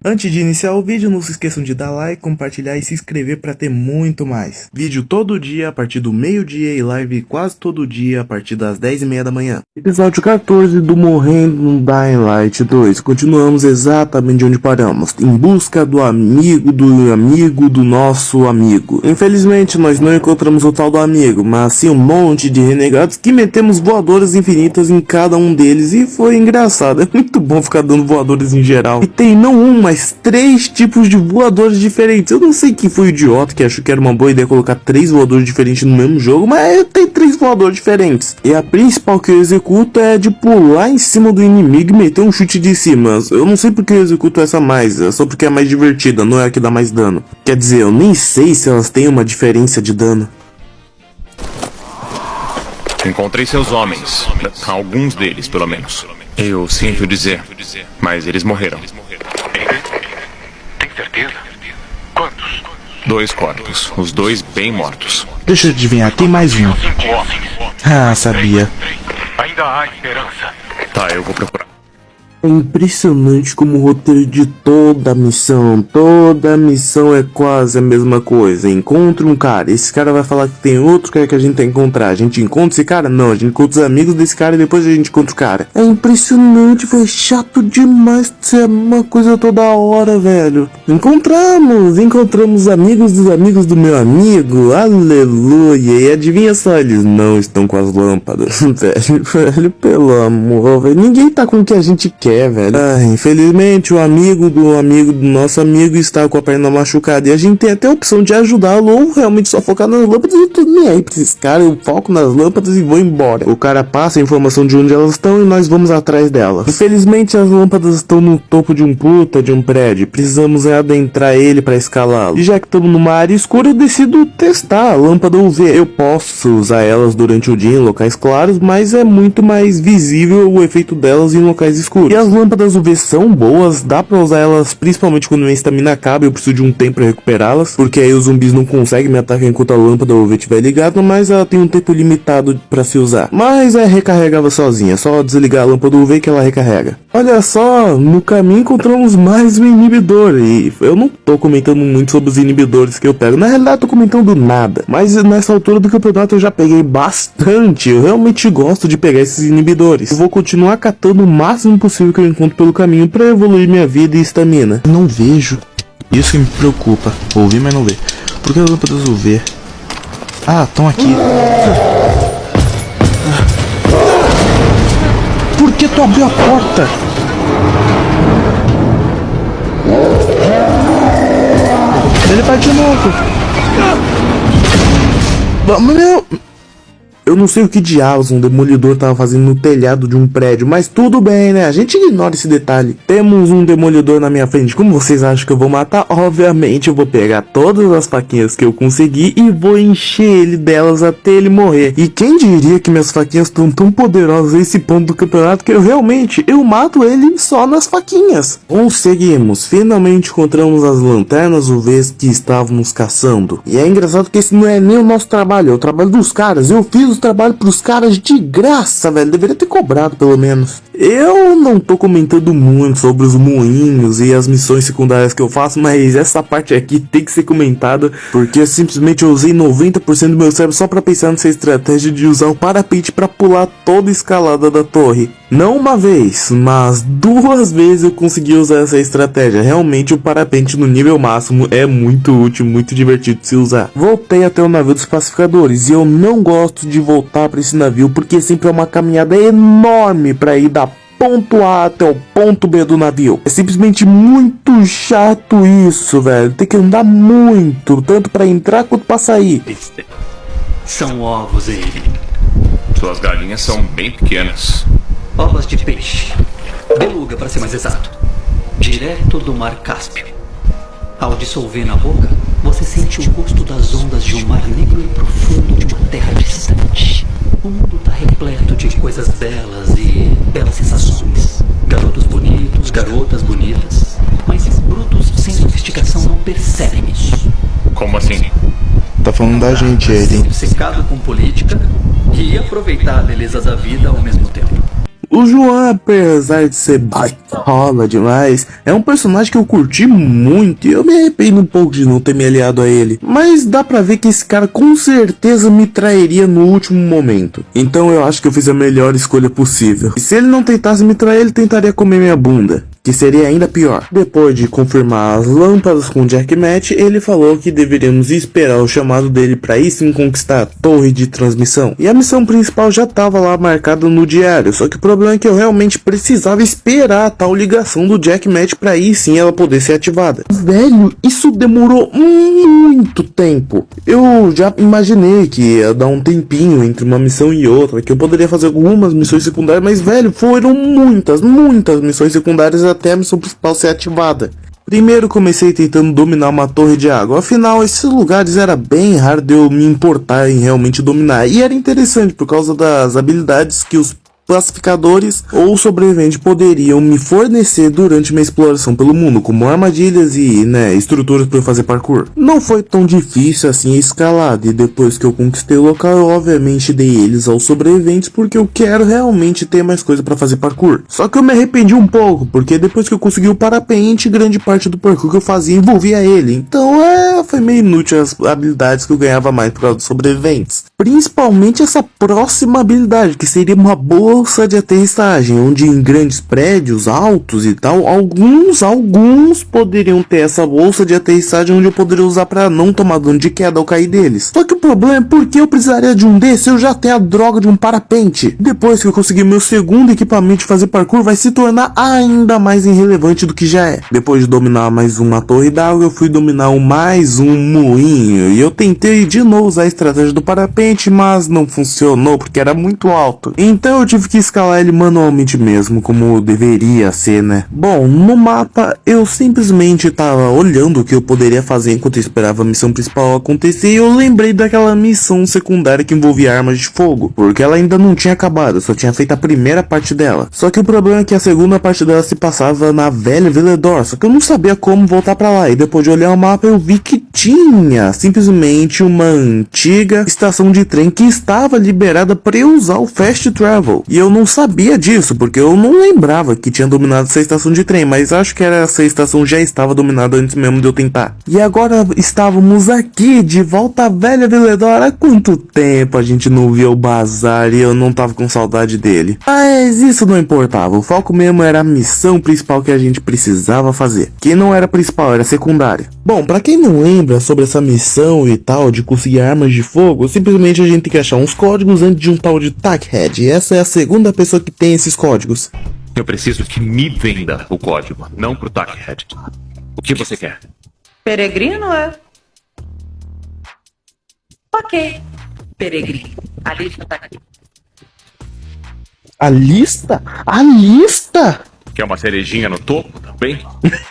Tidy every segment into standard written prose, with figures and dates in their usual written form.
Antes de iniciar o vídeo, não se esqueçam de dar like, compartilhar e se inscrever para ter muito mais. Vídeo todo dia a partir do meio-dia e live quase todo dia a partir das 10h30 da manhã. Episódio 14 do Morrendo no Dying Light 2. Continuamos exatamente onde paramos, em busca do amigo do nosso amigo. Infelizmente nós não encontramos o tal do amigo, mas sim um monte de renegados que metemos voadoras infinitas em cada um deles e foi engraçado. É muito bom ficar dando voadores em geral. E tem não um, mas 3 tipos de voadores diferentes. Eu não sei quem foi o idiota que achou que era uma boa ideia colocar 3 voadores diferentes no mesmo jogo, mas tem 3 voadores diferentes. E a principal que eu executo é de pular em cima do inimigo e meter um chute de cima. Eu não sei porque eu executo essa mais, é só porque é mais divertida, não é a que dá mais dano. Quer dizer, eu nem sei se elas têm uma diferença de dano. Encontrei seus homens, alguns deles pelo menos. Eu sinto dizer, mas eles morreram. Tem certeza? Quantos? 2 corpos, os 2 bem mortos. Deixa eu adivinhar, tem mais um. 5 homens. Ah, sabia. Ainda há esperança. Tá, eu vou procurar. É impressionante como o roteiro de toda missão é quase a mesma coisa. Encontra um cara, esse cara vai falar que tem outro cara que a gente tem que encontrar. A gente encontra esse cara? Não, a gente encontra os amigos desse cara e depois a gente encontra o cara. É impressionante, foi chato demais de ser uma coisa toda hora, velho. Encontramos os amigos dos amigos do meu amigo, aleluia. E adivinha só, eles não estão com as lâmpadas. velho, pelo amor, velho, ninguém tá com o que a gente quer. Velho. Infelizmente o amigo do nosso amigo está com a perna machucada e a gente tem até a opção de ajudá-lo ou realmente só focar nas lâmpadas e tudo nem aí pra esses caras. Eu foco nas lâmpadas e vou embora. O cara passa a informação de onde elas estão e nós vamos atrás delas. Infelizmente as lâmpadas estão no topo de um prédio. Precisamos adentrar ele para escalá-lo. E já que estamos numa área escura, eu decido testar a lâmpada UV. Eu posso usar elas durante o dia em locais claros, mas é muito mais visível o efeito delas em locais escuros. E as lâmpadas UV são boas, dá pra usar elas principalmente quando minha estamina acaba e eu preciso de um tempo pra recuperá-las, porque aí os zumbis não conseguem me atacar enquanto a lâmpada UV estiver ligada, mas ela tem um tempo limitado pra se usar. Mas é recarregável sozinha, é só desligar a lâmpada UV que ela recarrega. Olha só, no caminho encontramos mais um inibidor e eu não tô comentando muito sobre os inibidores que eu pego, na realidade eu tô comentando nada, mas nessa altura do campeonato eu já peguei bastante, eu realmente gosto de pegar esses inibidores. Eu vou continuar catando o máximo possível que eu encontro pelo caminho para evoluir minha vida e estamina. Não vejo. Isso que me preocupa. Ouvi, mas não ver. Por que as lâmpadas UV? Ah, estão aqui. Por que tu abriu a porta? Ele vai de novo. Meu... Eu não sei o que diabos um demolidor tava fazendo no telhado de um prédio, mas tudo bem, né? A gente ignora esse detalhe. Temos um demolidor na minha frente. Como vocês acham que eu vou matar? Obviamente eu vou pegar todas as faquinhas que eu conseguir e vou encher ele delas até ele morrer. E quem diria que minhas faquinhas estão tão poderosas a esse ponto do campeonato que eu mato ele só nas faquinhas. Conseguimos. Finalmente encontramos as lanternas UVs que estávamos caçando. E é engraçado que esse não é nem o nosso trabalho, é o trabalho dos caras. Eu fiz o trabalho pros caras de graça, velho. Deveria ter cobrado, pelo menos. Eu não tô comentando muito sobre os moinhos e as missões secundárias que eu faço, mas essa parte aqui tem que ser comentada, porque simplesmente eu usei 90% do meu cérebro só pra pensar nessa estratégia de usar o parapente pra pular toda a escalada da torre. Não uma vez, mas 2 vezes eu consegui usar essa estratégia. Realmente o parapente no nível máximo é muito útil, muito divertido de se usar. Voltei até o navio dos pacificadores e eu não gosto de voltar para esse navio porque sempre é uma caminhada enorme para ir da ponto A até o ponto B do navio. É simplesmente muito chato isso, velho. Tem que andar muito, tanto para entrar quanto para sair. São ovos, ele. Suas galinhas são bem pequenas. Ovos de peixe. Beluga, para ser mais exato. Direto do mar Cáspio. Ao dissolver na boca, você sente o gosto das ondas de um mar negro e profundo de uma terra distante. O mundo está repleto de coisas belas e belas sensações. Garotos bonitos, garotas bonitas, mas brutos sem sofisticação não percebem isso. Como assim? Tá falando da gente, ele. Secado com política e aproveitar a beleza da vida ao mesmo tempo. O João, apesar de ser baitola demais, é um personagem que eu curti muito e eu me arrependo um pouco de não ter me aliado a ele. Mas dá pra ver que esse cara com certeza me trairia no último momento. Então eu acho que eu fiz a melhor escolha possível. E se ele não tentasse me trair, ele tentaria comer minha bunda, que seria ainda pior. Depois de confirmar as lâmpadas com o Jack Matt, ele falou que deveríamos esperar o chamado dele para aí sim conquistar a torre de transmissão. E a missão principal já estava lá marcada no diário, só que o problema é que eu realmente precisava esperar a tal ligação do Jack Matt para aí sim ela poder ser ativada. Velho, isso demorou muito tempo. Eu já imaginei que ia dar um tempinho entre uma missão e outra, que eu poderia fazer algumas missões secundárias, mas velho, foram muitas missões secundárias até a missão principal ser ativada. Primeiro comecei tentando dominar uma torre de água, afinal esses lugares era bem raro de eu me importar em realmente dominar, e era interessante por causa das habilidades que os classificadores ou sobreviventes poderiam me fornecer durante minha exploração pelo mundo, como armadilhas e, estruturas para eu fazer parkour. Não foi tão difícil assim a escalada, e depois que eu conquistei o local, eu obviamente dei eles aos sobreviventes porque eu quero realmente ter mais coisa para fazer parkour. Só que eu me arrependi um pouco, porque depois que eu consegui o parapente, grande parte do parkour que eu fazia envolvia ele, então foi meio inútil as habilidades que eu ganhava mais por causa dos sobreviventes. Principalmente essa próxima habilidade, que seria uma bolsa de aterrissagem, onde em grandes prédios altos e tal, alguns poderiam ter essa bolsa de aterrissagem onde eu poderia usar para não tomar dano de queda ao cair deles. Só que o problema é porque eu precisaria de um desses, eu já tenho a droga de um parapente. Depois que eu conseguir meu segundo equipamento de fazer parkour, vai se tornar ainda mais irrelevante do que já é. Depois de dominar mais uma torre d'água, eu fui dominar mais um moinho, e eu tentei de novo usar a estratégia do parapente, mas não funcionou porque era muito alto. Então eu tive que escalar ele manualmente mesmo, como deveria ser, né? Bom, no mapa eu simplesmente tava olhando o que eu poderia fazer enquanto eu esperava a missão principal acontecer, e eu lembrei daquela missão secundária que envolvia armas de fogo, porque ela ainda não tinha acabado, eu só tinha feito a primeira parte dela. Só que o problema é que a segunda parte dela se passava na velha Villedor, só que eu não sabia como voltar pra lá, e depois de olhar o mapa eu vi que tinha simplesmente uma antiga estação de trem que estava liberada para eu usar o Fast Travel. E eu não sabia disso, porque eu não lembrava que tinha dominado essa estação de trem, mas acho que essa estação já estava dominada antes mesmo de eu tentar. E agora estávamos aqui, de volta à velha Villedor. Há quanto tempo a gente não via o bazar e eu não tava com saudade dele. Mas isso não importava, o foco mesmo era a missão principal que a gente precisava fazer. Que não era principal, era secundária. Bom, pra quem não lembra sobre essa missão e tal, de conseguir armas de fogo, simplesmente a gente tem que achar uns códigos antes de um tal de Tackhead, e essa é a segunda pessoa que tem esses códigos. Eu preciso que me venda o código, não pro Tackhead. O que você quer? Peregrino, é? Ok. Peregrino. A lista tá aqui. A lista? A lista? Quer uma cerejinha no topo também?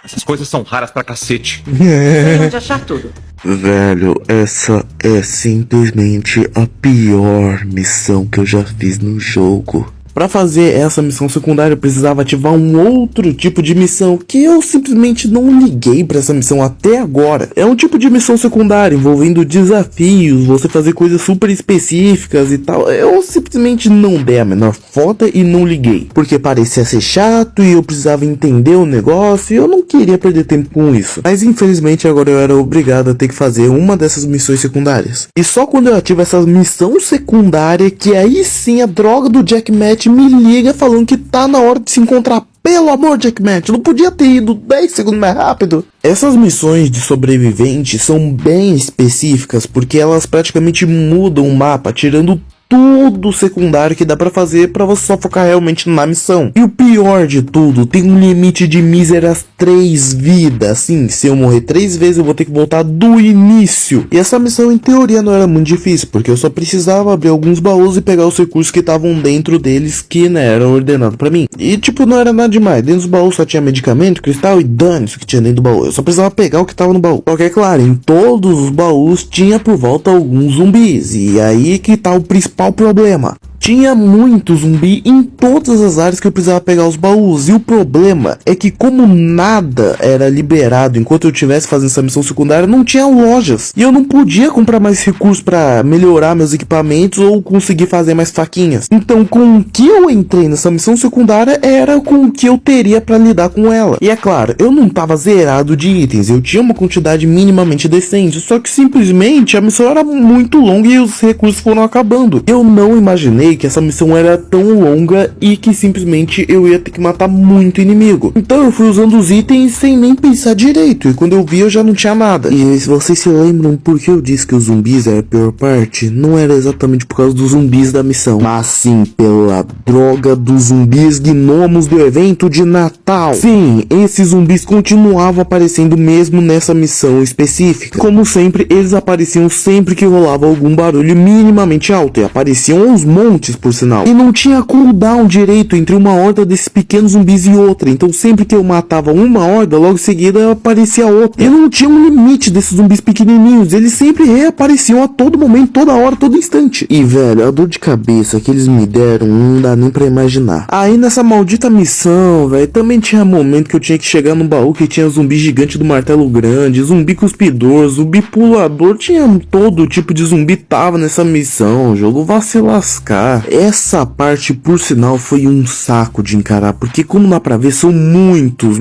Essas coisas são raras pra cacete. Sei onde achar tudo. Velho, essa é simplesmente a pior missão que eu já fiz no jogo. Pra fazer essa missão secundária eu precisava ativar um outro tipo de missão que eu simplesmente não liguei pra essa missão até agora. É um tipo de missão secundária envolvendo desafios, você fazer coisas super específicas e tal. Eu simplesmente não dei a menor foda e não liguei, porque parecia ser chato e eu precisava entender o negócio e eu não queria perder tempo com isso. Mas infelizmente agora eu era obrigado a ter que fazer uma dessas missões secundárias. E só quando eu ativo essa missão secundária que aí sim a droga do Jack Matt me liga falando que tá na hora de se encontrar. Pelo amor, Jack Matt, não podia ter ido 10 segundos mais rápido. Essas missões de sobrevivente são bem específicas porque elas praticamente mudam o mapa, tirando tudo secundário que dá pra fazer pra você só focar realmente na missão. E o pior de tudo, tem um limite de míseras 3 vidas. Sim, se eu morrer 3 vezes eu vou ter que voltar do início. E essa missão em teoria não era muito difícil, porque eu só precisava abrir alguns baús e pegar os recursos que estavam dentro deles que eram ordenados pra mim. E tipo, não era nada demais, dentro dos baús só tinha medicamento, cristal e dane-se que tinha dentro do baú. Eu só precisava pegar o que tava no baú. Só que é claro, em todos os baús tinha por volta alguns zumbis, e aí que tá o principal problema. Tinha muito zumbi em todas as áreas que eu precisava pegar os baús. E o problema é que como nada era liberado enquanto eu estivesse fazendo essa missão secundária, não tinha lojas. E eu não podia comprar mais recursos para melhorar meus equipamentos ou conseguir fazer mais faquinhas. Então com o que eu entrei nessa missão secundária era com o que eu teria para lidar com ela. E é claro, eu não tava zerado de itens, eu tinha uma quantidade minimamente decente, só que simplesmente a missão era muito longa e os recursos foram acabando. Eu não imaginei que essa missão era tão longa e que simplesmente eu ia ter que matar muito inimigo. Então eu fui usando os itens sem nem pensar direito, e quando eu vi eu já não tinha nada. E se vocês se lembram por que eu disse que os zumbis era a pior parte, não era exatamente por causa dos zumbis da missão, mas sim pela droga dos zumbis gnomos do evento de Natal. Sim, esses zumbis continuavam aparecendo mesmo nessa missão específica. Como sempre, eles apareciam sempre que rolava algum barulho minimamente alto, e apareciam aos montes, por sinal. E não tinha cooldown direito entre uma horda desses pequenos zumbis e outra, então sempre que eu matava uma horda, logo em seguida aparecia outra. E não tinha um limite desses zumbis pequenininhos, eles sempre reapareciam a todo momento, toda hora, todo instante. E velho, a dor de cabeça que eles me deram não dá nem pra imaginar. Aí nessa maldita missão, velho, também tinha momento que eu tinha que chegar num baú que tinha zumbi gigante do martelo grande, zumbi cuspidor, zumbi pulador, tinha todo tipo de zumbi tava nessa missão. O jogo vai se lascar. Essa parte, por sinal, foi um saco de encarar, porque como dá pra ver, são muitos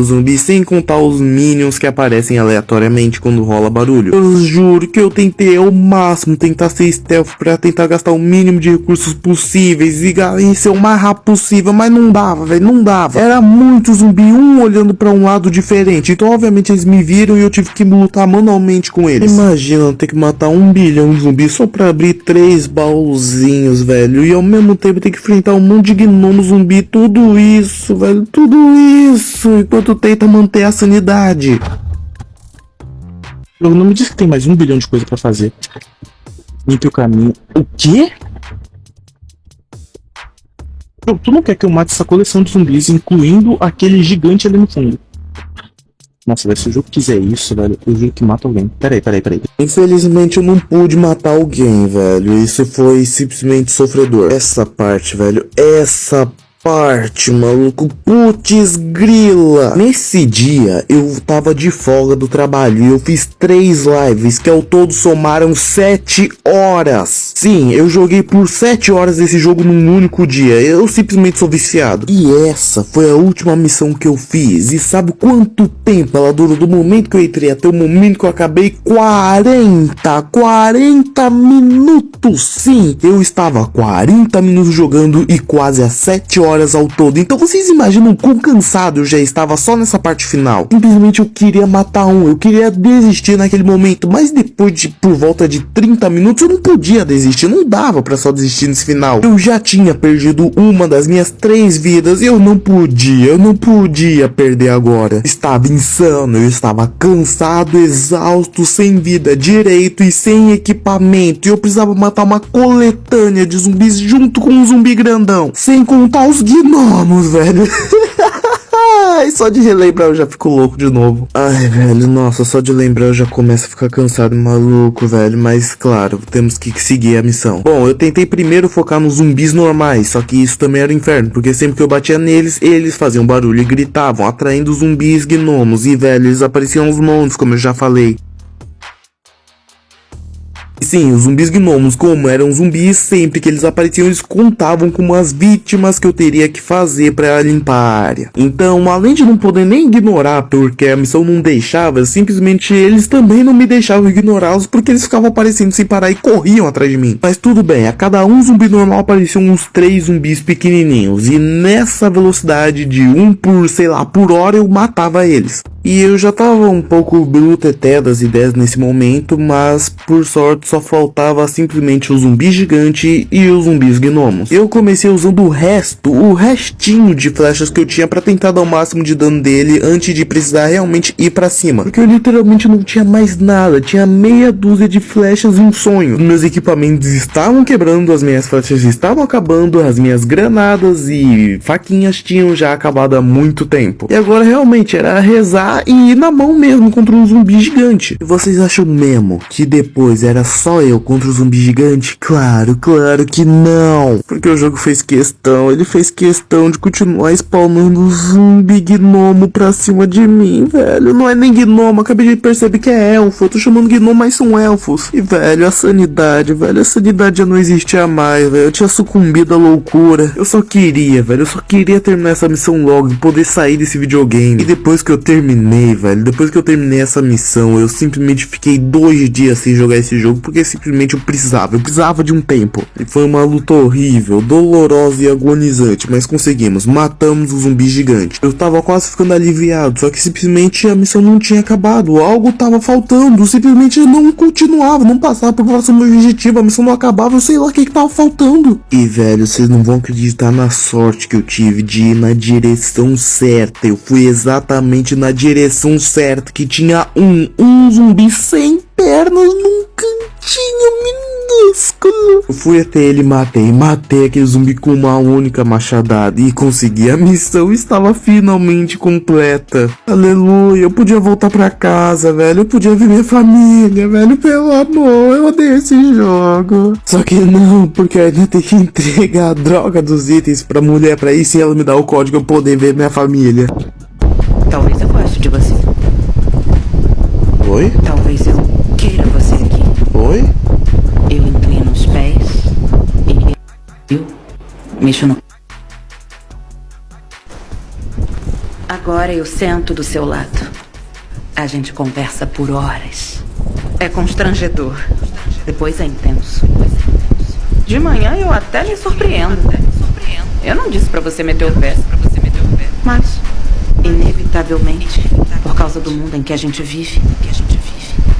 zumbis, sem contar os minions que aparecem aleatoriamente quando rola barulho. Eu juro que eu tentei ao máximo tentar ser stealth pra tentar gastar o mínimo de recursos possíveis e ser o mais rápido possível, mas não dava, velho, não dava. Era muito zumbi, um olhando pra um lado diferente, então obviamente eles me viram e eu tive que lutar manualmente com eles. Imagina ter que matar 1 bilhão de zumbis só pra abrir 3 baúzinhos, velho, e ao mesmo tempo ter que enfrentar um monte de gnomo zumbi, tudo isso, velho, tudo isso, enquanto tenta manter a sanidade. Não me diz que tem mais 1 bilhão de coisa pra fazer. Limpe o caminho. O quê? Tu não quer que eu mate essa coleção de zumbis, incluindo aquele gigante ali no fundo? Nossa, velho, se o jogo quiser isso, velho, eu juro que mata alguém. Peraí. Infelizmente eu não pude matar alguém, velho. Isso foi simplesmente sofredor. Essa parte, velho, essa parte, maluco, putz grila. Nesse dia eu tava de folga do trabalho e eu fiz 3 lives que ao todo somaram 7 horas. Sim, eu joguei por 7 horas esse jogo num único dia. Eu simplesmente sou viciado. E essa foi a última missão que eu fiz. E sabe quanto tempo ela durou do momento que eu entrei até o momento que eu acabei? 40 minutos. Sim, eu estava 40 minutos jogando e quase às 7 horas ao todo. Então vocês imaginam quão cansado eu já estava só nessa parte final. Simplesmente eu queria matar eu queria desistir naquele momento, mas depois de por volta de 30 minutos eu não podia desistir, não dava pra só desistir nesse final. Eu já tinha perdido uma das minhas 3 vidas e eu não podia perder agora. Estava insano, eu estava cansado, exausto, sem vida direito e sem equipamento, e eu precisava matar uma coletânea de zumbis junto com um zumbi grandão, sem contar os gnomos, velho. Ai, só de relembrar eu já fico louco de novo. Ai, velho, nossa, só de lembrar eu já começo a ficar cansado e maluco, velho. Mas, claro, temos que seguir a missão. Bom, eu tentei primeiro focar nos zumbis normais, só que isso também era um inferno, porque sempre que eu batia neles, eles faziam barulho e gritavam, atraindo zumbis gnomos. E, velho, eles apareciam aos montes, como eu já falei. Sim, os zumbis gnomos, como eram zumbis, sempre que eles apareciam, eles contavam como as vítimas que eu teria que fazer pra limpar a área. Então, além de não poder nem ignorar, porque a missão não deixava, simplesmente eles também não me deixavam ignorá-los, porque eles ficavam aparecendo sem parar e corriam atrás de mim. Mas tudo bem, a cada um zumbi normal apareciam uns 3 zumbis pequenininhos, e nessa velocidade de 1 por hora eu matava eles. E eu já tava um pouco bruteté das ideias nesse momento, mas por sorte só faltava simplesmente o zumbi gigante e os zumbis gnomos. Eu comecei usando o restinho de flechas que eu tinha pra tentar dar o máximo de dano dele antes de precisar realmente ir pra cima. Porque eu literalmente não tinha mais nada, tinha meia dúzia de flechas e um sonho. Meus equipamentos estavam quebrando, as minhas flechas estavam acabando, as minhas granadas e faquinhas tinham já acabado há muito tempo. E agora realmente era rezar pegar e ir na mão mesmo contra um zumbi gigante. E vocês acham mesmo que depois era só eu contra o zumbi gigante? Claro que não. Porque o jogo fez questão, ele fez questão de continuar spawnando zumbi gnomo pra cima de mim, velho. Não é nem gnomo, acabei de perceber que é elfo. Eu tô chamando gnomo, mas são elfos. E velho, a sanidade já não existia mais, velho. Eu tinha sucumbido à loucura. Eu só queria terminar essa missão logo e poder sair desse videogame. E depois que eu terminei, velho, essa missão, eu simplesmente fiquei 2 dias sem jogar esse jogo, porque simplesmente eu precisava de um tempo. E foi uma luta horrível, dolorosa e agonizante, mas conseguimos, matamos o zumbi gigante. Eu tava quase ficando aliviado, só que simplesmente a missão não tinha acabado, algo tava faltando, simplesmente não continuava, não passava pro próximo objetivo, a missão não acabava, eu sei lá o que tava faltando. E velho, vocês não vão acreditar na sorte que eu tive de ir na direção certa. Eu fui exatamente na direção certa, que tinha um zumbi sem pernas num cantinho minúsculo. Eu fui até ele e matei aquele zumbi com uma única machadada e consegui. A missão estava finalmente completa. Aleluia, eu podia voltar pra casa, velho. Eu podia ver minha família, velho. Pelo amor, eu odeio esse jogo. Só que não, porque eu ainda tenho que entregar a droga dos itens pra mulher, pra ir se ela me dar o código eu poder ver minha família. Talvez eu goste de você. Oi? Talvez eu queira você aqui. Oi? Eu inclino os pés e eu mexo no... Agora eu sento do seu lado. A gente conversa por horas. É constrangedor. Depois é intenso. De manhã eu até me surpreendo. Eu não disse pra você meter o pé. Mas, inevitavelmente, por causa do mundo em que a gente vive,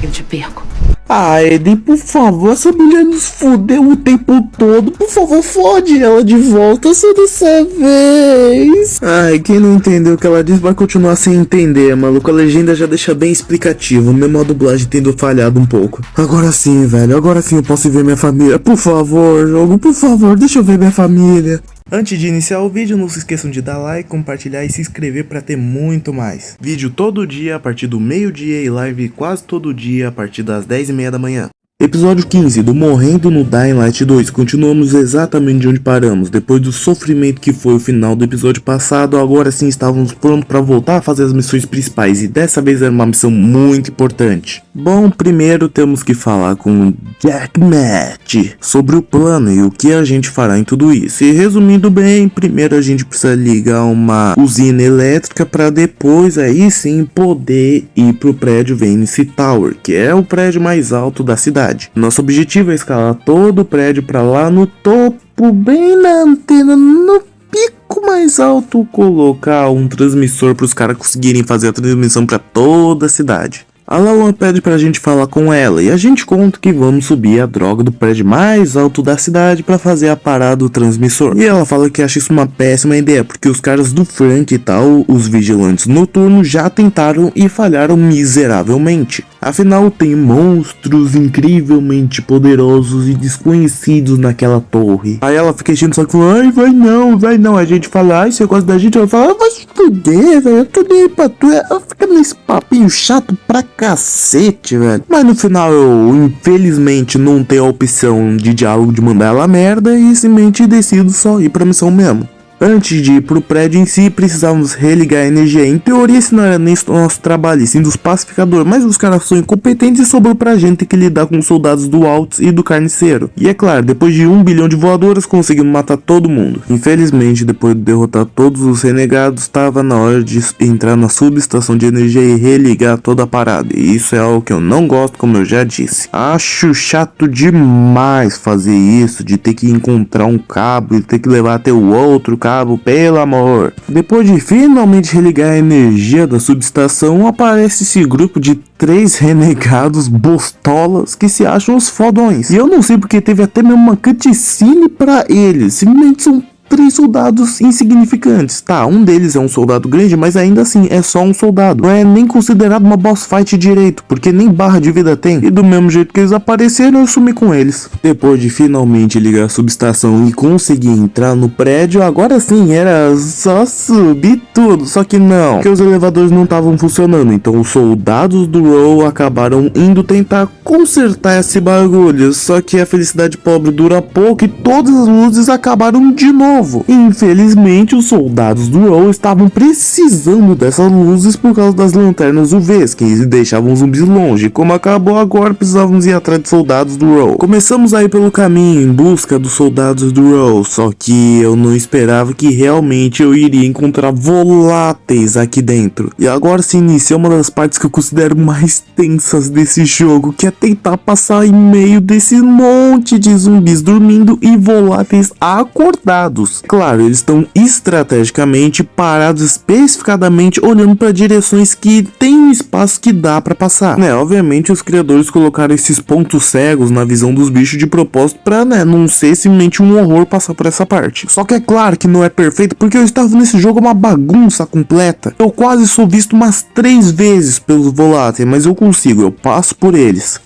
eu te perco. Ah, Eden, por favor, essa mulher nos fudeu o tempo todo. Por favor, fode ela de volta só dessa vez. Ai, quem não entendeu o que ela disse vai continuar sem entender, maluco. A legenda já deixa bem explicativo, mesmo a dublagem tendo falhado um pouco. Agora sim, velho, agora sim eu posso ver minha família. Por favor, jogo, por favor, deixa eu ver minha família. Antes de iniciar o vídeo, não se esqueçam de dar like, compartilhar e se inscrever para ter muito mais. Vídeo todo dia a partir do meio-dia e live quase todo dia a partir das 10h30 da manhã. Episódio 15 do Morrendo no Dying Light 2. Continuamos exatamente de onde paramos. Depois do sofrimento que foi o final do episódio passado, agora sim estávamos prontos para voltar a fazer as missões principais. E dessa vez era uma missão muito importante. Bom, primeiro temos que falar com o Jack Matt sobre o plano e o que a gente fará em tudo isso. E resumindo bem, primeiro a gente precisa ligar uma usina elétrica para depois aí sim poder ir pro prédio Venice Tower, que é o prédio mais alto da cidade. Nosso objetivo é escalar todo o prédio para lá no topo, bem na antena, no pico mais alto, colocar um transmissor para os caras conseguirem fazer a transmissão para toda a cidade. A Lawan pede pra gente falar com ela e a gente conta que vamos subir a droga do prédio mais alto da cidade pra fazer a parada do transmissor. E ela fala que acha isso uma péssima ideia, porque os caras do Frank e tal, os vigilantes noturnos, já tentaram e falharam miseravelmente. Afinal, tem monstros incrivelmente poderosos e desconhecidos naquela torre. Aí ela fica enchendo só que fala, ai, vai não. A gente fala, ai, você gosta da gente? Ela fala, vai se fuder, velho, eu tô nem aí pra tu. Ela fica nesse papinho chato pra cacete, velho. Mas no final eu, infelizmente, não tenho a opção de diálogo de mandar ela merda e simplesmente decido só ir pra missão mesmo. Antes de ir pro prédio em si, precisávamos religar a energia. Em teoria, esse não era nem o nosso trabalho, sim dos pacificadores, mas os caras são incompetentes e sobrou pra gente ter que lidar com os soldados do Altos e do Carniceiro. E é claro, depois de 1 bilhão de voadoras, conseguimos matar todo mundo. Infelizmente, depois de derrotar todos os renegados, estava na hora de entrar na subestação de energia e religar toda a parada. E isso é algo que eu não gosto, como eu já disse. Acho chato demais fazer isso, de ter que encontrar um cabo e ter que levar até o outro cabo. Pelo amor. Depois de finalmente religar a energia da subestação, aparece esse grupo de 3 renegados bostolas que se acham os fodões. E eu não sei porque teve até mesmo uma cutscene pra eles. Simplesmente são 3 soldados insignificantes. Tá, um deles é um soldado grande, mas ainda assim é só um soldado. Não é nem considerado uma boss fight direito, porque nem barra de vida tem. E do mesmo jeito que eles apareceram, eu sumi com eles. Depois de finalmente ligar a subestação e conseguir entrar no prédio, agora sim era só subir tudo. Só que não, porque os elevadores não estavam funcionando. Então os soldados do Row acabaram indo tentar consertar esse bagulho. Só que a felicidade pobre dura pouco e todas as luzes acabaram de novo. Infelizmente, os soldados do Row estavam precisando dessas luzes por causa das lanternas UVs, que deixavam os zumbis longe. Como acabou agora, precisávamos ir atrás de soldados do Row. Começamos a ir pelo caminho em busca dos soldados do Row, só que eu não esperava que realmente eu iria encontrar voláteis aqui dentro. E agora se inicia uma das partes que eu considero mais tensas desse jogo, que é tentar passar em meio desse monte de zumbis dormindo e voláteis acordados. Claro, eles estão estrategicamente parados especificadamente olhando para direções que tem um espaço que dá para passar. Obviamente os criadores colocaram esses pontos cegos na visão dos bichos de propósito pra, não ser simplesmente um horror passar por essa parte. Só que é claro que não é perfeito, porque eu estava nesse jogo uma bagunça completa. Eu quase sou visto umas 3 vezes pelos voláteis, mas eu consigo, eu passo por eles.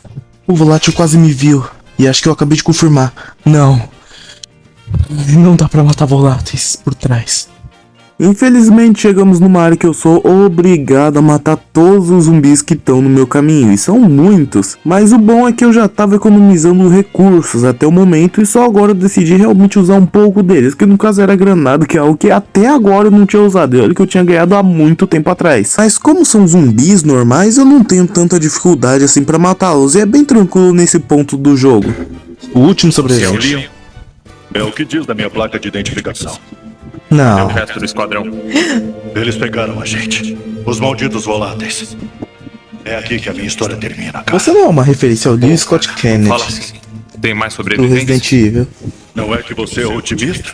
O volátil quase me viu, e acho que eu acabei de confirmar. Não dá pra matar voláteis por trás. Infelizmente chegamos numa área que eu sou obrigado a matar todos os zumbis que estão no meu caminho, e são muitos, mas o bom é que eu já estava economizando recursos até o momento e só agora eu decidi realmente usar um pouco deles, que no caso era granada, que é algo que até agora eu não tinha usado, e olha que eu tinha ganhado há muito tempo atrás. Mas como são zumbis normais, eu não tenho tanta dificuldade assim pra matá-los, e é bem tranquilo nesse ponto do jogo. O último sobrevivente. É o que diz da minha placa de identificação. O Não. resto do esquadrão. Eles pegaram a gente. Os malditos voláteis. É aqui que a minha história termina, cara. Você não é uma referência ao Lee Scott Kennedy Fala assim. Tem mais do sobreviventes? Resident Evil. Não é que você é otimista?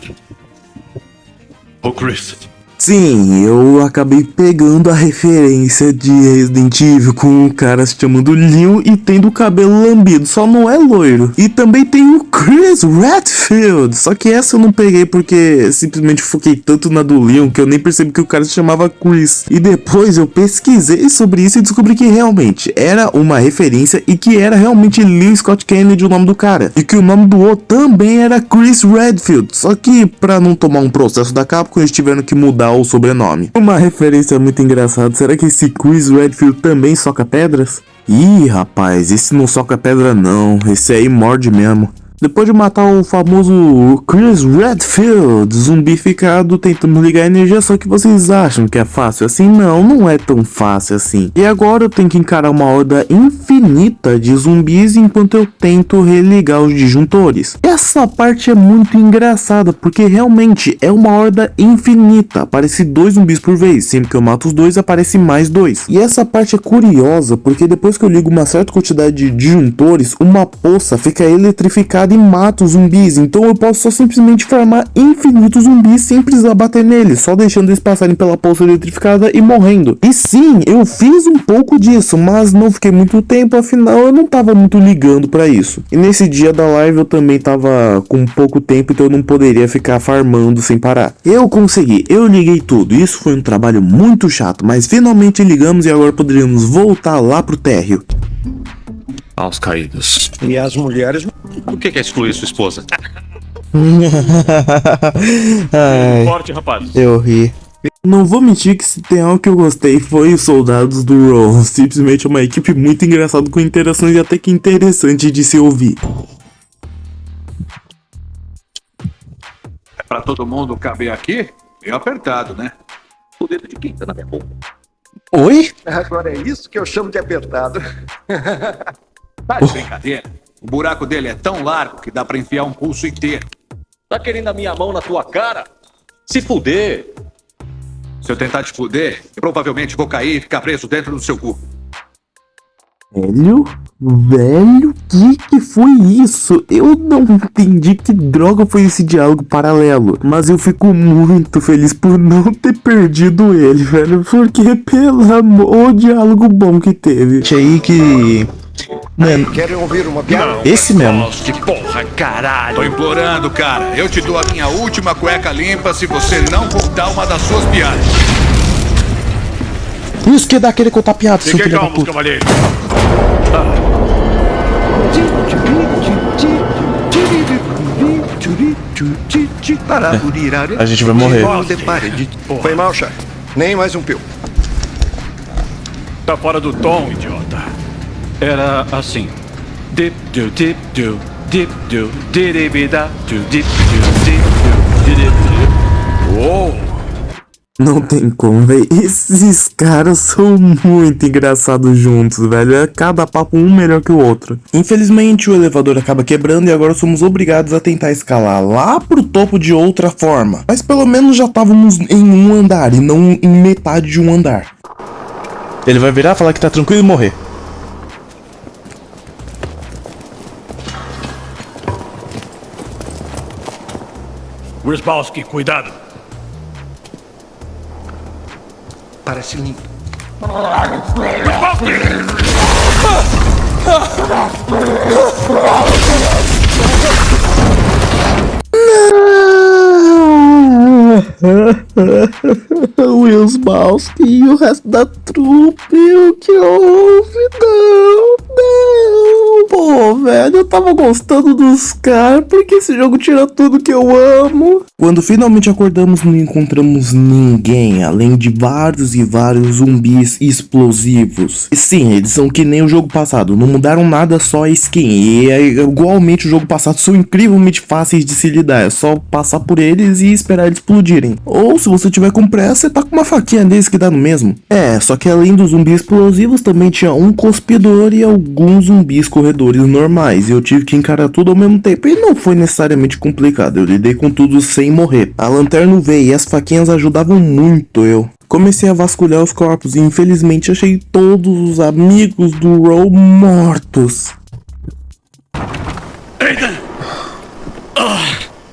Ô, Chris, Sim, eu acabei pegando a referência de Resident Evil com o cara se chamando Leon e tendo o cabelo lambido, só não é loiro. E também tem o Chris Redfield, só que essa eu não peguei porque simplesmente foquei tanto na do Leon que eu nem percebi que o cara se chamava Chris. E depois eu pesquisei sobre isso e descobri que realmente era uma referência e que era realmente Lee Scott Kennedy o nome do cara. E que o nome do outro também era Chris Redfield, só que pra não tomar um processo da Capcom eles tiveram que mudar o sobrenome. Uma referência muito engraçada, será que esse Chris Redfield também soca pedras? Ih, rapaz, esse não soca pedra não, esse aí morde mesmo. Depois de matar o famoso Chris Redfield, zumbificado, tentando ligar a energia, só que vocês acham que é fácil assim? Não é tão fácil assim. E agora eu tenho que encarar uma horda infinita de zumbis enquanto eu tento religar os disjuntores. Essa parte é muito engraçada, porque realmente é uma horda infinita. Aparece 2 zumbis por vez, sempre que eu mato os 2 aparece mais 2. E essa parte é curiosa, porque depois que eu ligo uma certa quantidade de disjuntores, uma poça fica eletrificada e mata os zumbis, então eu posso só simplesmente farmar infinitos zumbis sem precisar bater neles, só deixando eles passarem pela poça eletrificada e morrendo. E sim, eu fiz um pouco disso, mas não fiquei muito tempo, afinal eu não tava muito ligando pra isso. E nesse dia da live eu também tava com pouco tempo, então eu não poderia ficar farmando sem parar. Eu consegui, eu liguei tudo, isso foi um trabalho muito chato, mas finalmente ligamos e agora poderíamos voltar lá pro térreo. Aos caídos. E as mulheres. Por que quer excluir sua esposa? Ai, Forte, rapaz. eu ri. Não vou mentir que se tem algo que eu gostei foi os soldados do Row. Simplesmente é uma equipe muito engraçada com interações até que interessante de se ouvir. É pra todo mundo caber aqui? Meio apertado, né? O dedo de quem tá na minha boca. Oi? Agora é isso que eu chamo de apertado. Tá de brincadeira. O buraco dele é tão largo que dá pra enfiar um pulso inteiro. Tá querendo a minha mão na tua cara? Se fuder! Se eu tentar te fuder, eu provavelmente vou cair e ficar preso dentro do seu cu. Velho, que foi isso? Eu não entendi que droga foi esse diálogo paralelo, mas eu fico muito feliz por não ter perdido ele, velho, porque pelo amor, o diálogo bom que teve. Achei que Mano, Querem ouvir uma piada? esse mesmo. Que porra, caralho. Tô implorando, cara. Eu te dou a minha última cueca limpa se você não contar uma das suas piadas. Isso que dá aquele contar piada, seu filho da puta. cavalheiro. A gente vai morrer. Foi mal, chefe. Nem mais um pio. Tá fora do tom, idiota. Era assim. Dip do dip do dip do diribida do dip do dip do diribida. Uou! Não tem como, velho. Esses caras são muito engraçados juntos, velho. É cada papo um melhor que o outro. Infelizmente, o elevador acaba quebrando e agora somos obrigados a tentar escalar lá pro topo de outra forma. Mas pelo menos já estávamos em um andar e não em metade de um andar. Ele vai virar, falar que tá tranquilo e morrer. Wierzbowski, cuidado. Parece limpo. Wierzbowski e o resto da trupe, o que houve? Não. Pô, velho, eu tava gostando dos caras, porque esse jogo tira tudo que eu amo. Quando finalmente acordamos, não encontramos ninguém, além de vários e vários zumbis explosivos. E sim, eles são que nem o jogo passado, não mudaram nada, só a skin. E igualmente o jogo passado são incrivelmente fáceis de se lidar, é só passar por eles e esperar eles explodirem. Ou se você tiver com pressa, você tá com uma faquinha desse que dá no mesmo. É, só que além dos zumbis explosivos, também tinha um cuspidor e alguns zumbis corredores normais. E eu tive que encarar tudo ao mesmo tempo. E não foi necessariamente complicado, eu lidei com tudo sem morrer. A lanterna veio e as faquinhas ajudavam muito eu. Comecei a vasculhar os corpos e infelizmente achei todos os amigos do Row mortos. Aiden!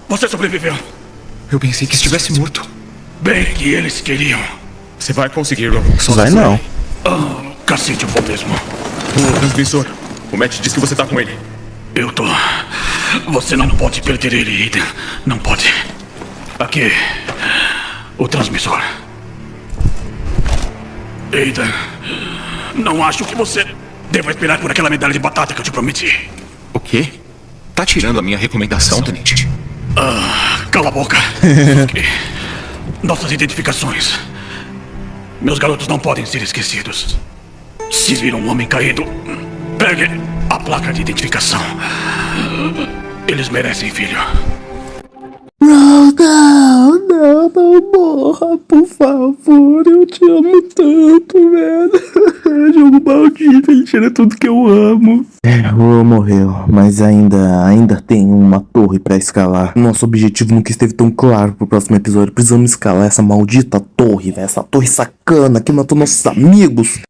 Você sobreviveu. Eu pensei que estivesse morto. Bem que eles queriam. Você vai conseguir, Ron. Vai não. Cacete, eu vou mesmo. O transmissor. O Matt disse que você tá com ele. Eu tô. Você não pode perder ele, Aiden. Não pode. Aqui. O transmissor. Aiden. Não acho que você deva esperar por aquela medalha de batata que eu te prometi. O quê? Tá tirando a minha recomendação, Tenente? Cala a boca. Ok. Nossas identificações. Meus garotos não podem ser esquecidos. Se vir um homem caído, pegue a placa de identificação. Eles merecem, filho. Não morra, por favor, eu te amo tanto, velho. Jogo maldito, ele tira tudo que eu amo. O Ro morreu, mas ainda tem uma torre pra escalar. Nosso objetivo nunca esteve tão claro pro próximo episódio. Precisamos escalar essa maldita torre, velho. Essa torre sacana que matou nossos amigos.